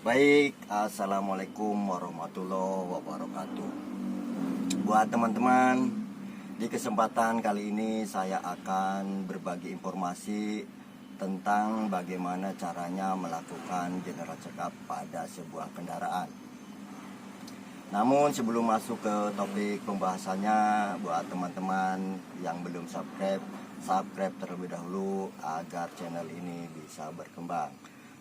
Baik, assalamualaikum warahmatullahi wabarakatuh. Buat teman-teman, di kesempatan kali ini saya akan berbagi informasi tentang bagaimana caranya melakukan general check up pada sebuah kendaraan. Namun sebelum masuk ke topik pembahasannya, buat teman-teman yang belum subscribe terlebih dahulu agar channel ini bisa berkembang.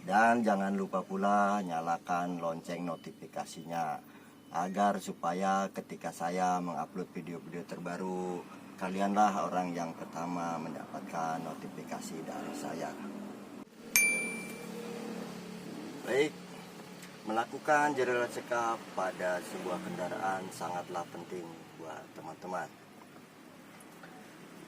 Dan jangan lupa pula nyalakan lonceng notifikasinya agar supaya ketika saya mengupload video-video terbaru, kalianlah orang yang pertama mendapatkan notifikasi dari saya. Baik, melakukan general check up pada sebuah kendaraan sangatlah penting buat teman-teman.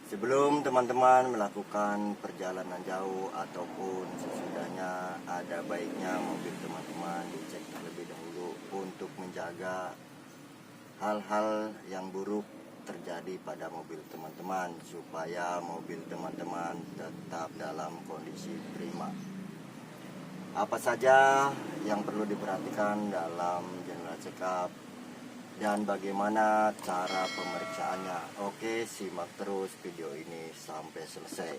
Sebelum teman-teman melakukan perjalanan jauh ataupun sesudahnya, ada baiknya mobil teman-teman dicek terlebih dahulu untuk menjaga hal-hal yang buruk terjadi pada mobil teman-teman, supaya mobil teman-teman tetap dalam kondisi prima. Apa saja yang perlu diperhatikan dalam general check up dan bagaimana cara pemeriksaannya? Oke, simak terus video ini sampai selesai.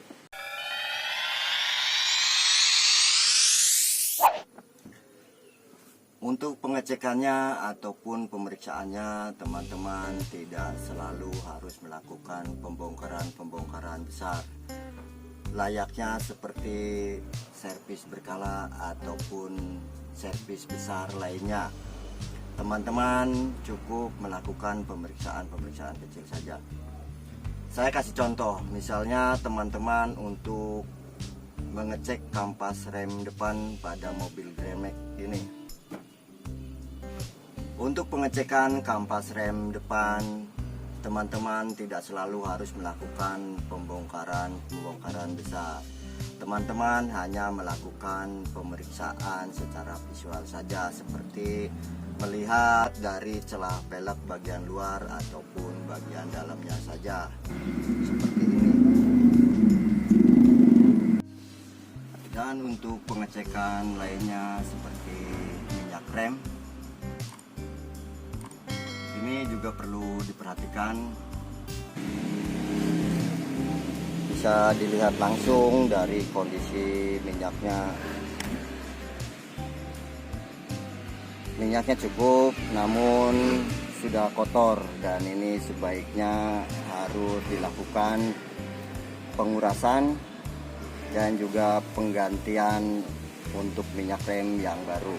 Untuk pengecekannya ataupun pemeriksaannya, teman-teman tidak selalu harus melakukan pembongkaran besar, layaknya seperti servis berkala ataupun servis besar lainnya. Teman-teman cukup melakukan pemeriksaan kecil saja. Saya kasih contoh, misalnya teman-teman untuk mengecek kampas rem depan pada mobil Grand Max ini. Untuk pengecekan kampas rem depan, teman-teman tidak selalu harus melakukan pembongkaran besar. Teman-teman hanya melakukan pemeriksaan secara visual saja, seperti melihat dari celah pelek bagian luar ataupun bagian dalamnya saja, seperti ini. Dan untuk pengecekan lainnya seperti minyak rem, ini juga perlu diperhatikan. Bisa dilihat langsung dari kondisi minyaknya. Minyaknya cukup namun sudah kotor, dan ini sebaiknya harus dilakukan pengurasan dan juga penggantian untuk minyak rem yang baru.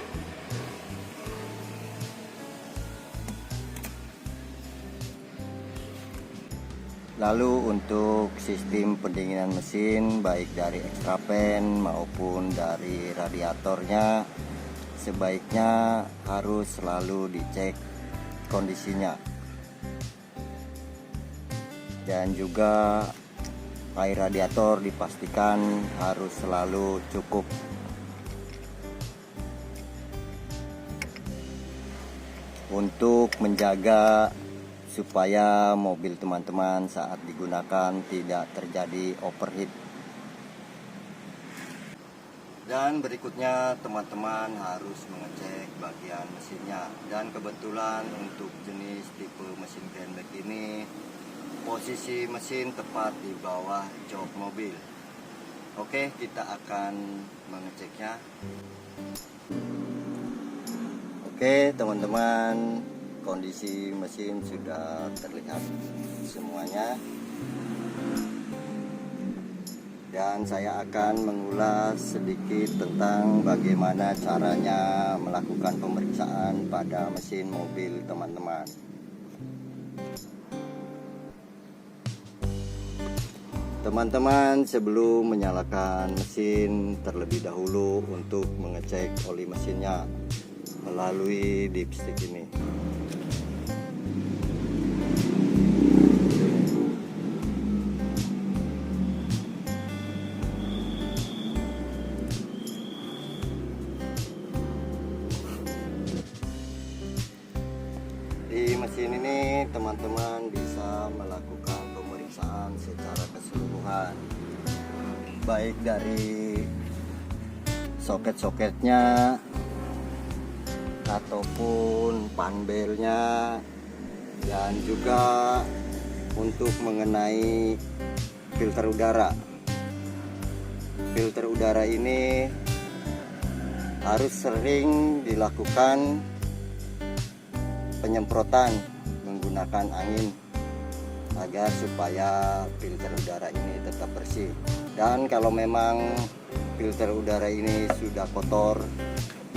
Lalu untuk sistem pendinginan mesin, baik dari ekstrapen maupun dari radiatornya, sebaiknya harus selalu dicek kondisinya. Dan juga air radiator dipastikan harus selalu cukup. Untuk menjaga supaya mobil teman-teman saat digunakan tidak terjadi overheat. Dan berikutnya teman-teman harus mengecek bagian mesinnya. Dan kebetulan untuk jenis tipe mesin Grand Max ini, posisi mesin tepat di bawah jok mobil. Oke, kita akan mengeceknya. Oke teman-teman, kondisi mesin sudah terlihat semuanya. Dan saya akan mengulas sedikit tentang bagaimana caranya melakukan pemeriksaan pada mesin mobil teman-teman. Teman-teman, sebelum menyalakan mesin, terlebih dahulu untuk mengecek oli mesinnya melalui dipstick ini. Di mesin ini teman-teman bisa melakukan pemeriksaan secara keseluruhan, baik dari soket-soketnya, ataupun panbelnya, dan juga untuk mengenai filter udara. Filter udara ini harus sering dilakukan penyemprotan menggunakan angin agar supaya filter udara ini tetap bersih. Dan kalau memang filter udara ini sudah kotor,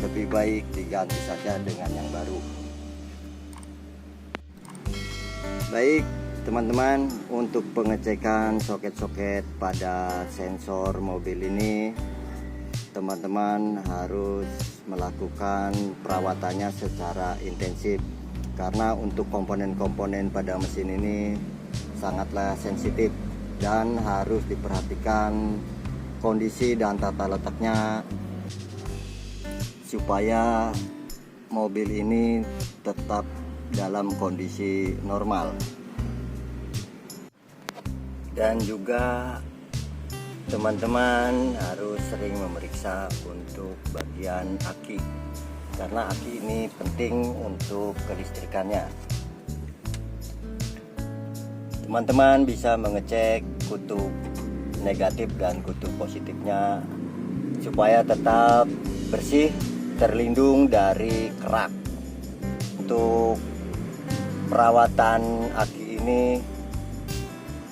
lebih baik diganti saja dengan yang baru. Baik teman-teman, untuk pengecekan soket-soket pada sensor mobil ini, teman-teman harus melakukan perawatannya secara intensif, karena untuk komponen-komponen pada mesin ini sangatlah sensitif dan harus diperhatikan kondisi dan tata letaknya supaya mobil ini tetap dalam kondisi normal. Dan juga teman-teman harus sering memeriksa untuk bagian aki, karena aki ini penting untuk kelistrikannya. Teman-teman bisa mengecek kutub negatif dan kutub positifnya supaya tetap bersih, terlindung dari kerak. Untuk perawatan aki ini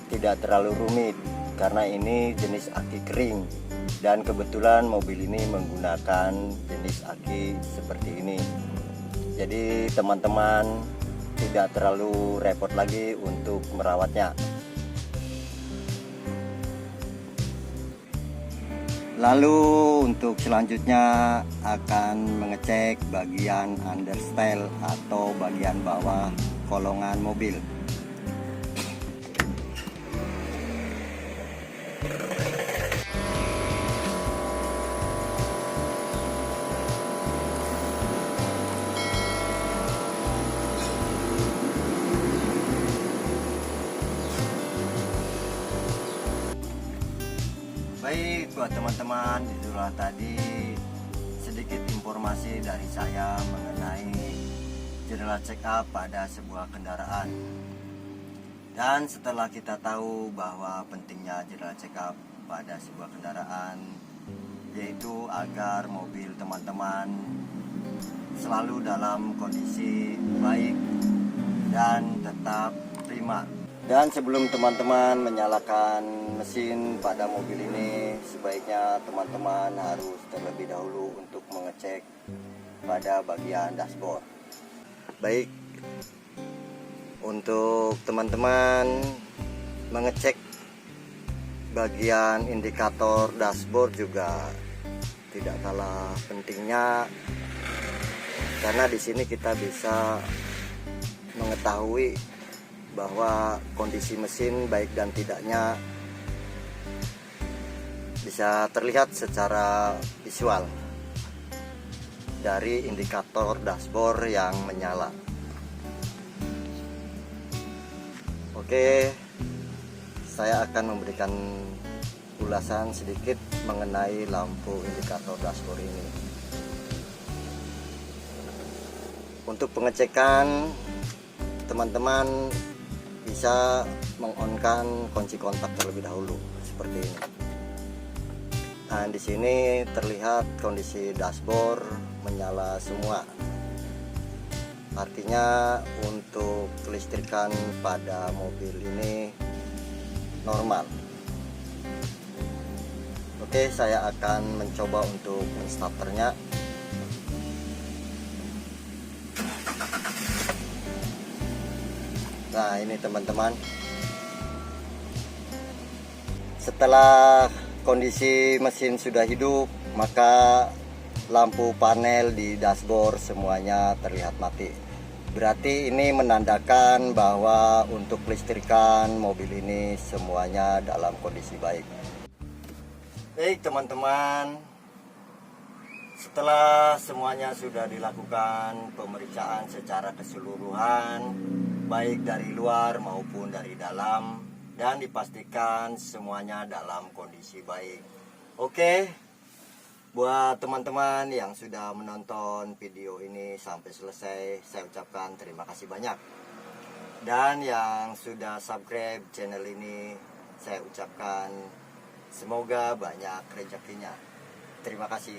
tidak terlalu rumit karena ini jenis aki kering, dan kebetulan mobil ini menggunakan jenis aki seperti ini. Jadi teman-teman tidak terlalu repot lagi untuk merawatnya. Lalu untuk selanjutnya akan mengecek bagian understyle atau bagian bawah kolongan mobil. Baik, buat teman-teman, itulah tadi sedikit informasi dari saya mengenai general check up pada sebuah kendaraan. Dan setelah kita tahu bahwa pentingnya general check up pada sebuah kendaraan, yaitu agar mobil teman-teman selalu dalam kondisi baik dan tetap prima. Dan sebelum teman-teman menyalakan mesin pada mobil ini, sebaiknya teman-teman harus terlebih dahulu untuk mengecek pada bagian dashboard. Baik, untuk teman-teman mengecek bagian indikator dashboard juga tidak kalah pentingnya, karena di sini kita bisa mengetahui bahwa kondisi mesin baik dan tidaknya bisa terlihat secara visual dari indikator dashboard yang menyala. Oke, saya akan memberikan ulasan sedikit mengenai lampu indikator dashboard ini. Untuk pengecekan, teman-teman bisa mengonkan kunci kontak terlebih dahulu seperti ini. Nah, di sini terlihat kondisi dashboard menyala semua. Artinya untuk kelistrikan pada mobil ini normal. Oke, saya akan mencoba untuk menstarternya. Nah, ini teman-teman, setelah kondisi mesin sudah hidup, maka lampu panel di dashboard semuanya terlihat mati. Berarti ini menandakan bahwa untuk kelistrikan mobil ini semuanya dalam kondisi baik. Baik teman-teman, setelah semuanya sudah dilakukan pemeriksaan secara keseluruhan, baik dari luar maupun dari dalam, dan dipastikan semuanya dalam kondisi baik. Oke, Buat teman-teman yang sudah menonton video ini sampai selesai, saya ucapkan terima kasih banyak. Dan yang sudah subscribe channel ini, saya ucapkan semoga banyak rezekinya. Terima kasih.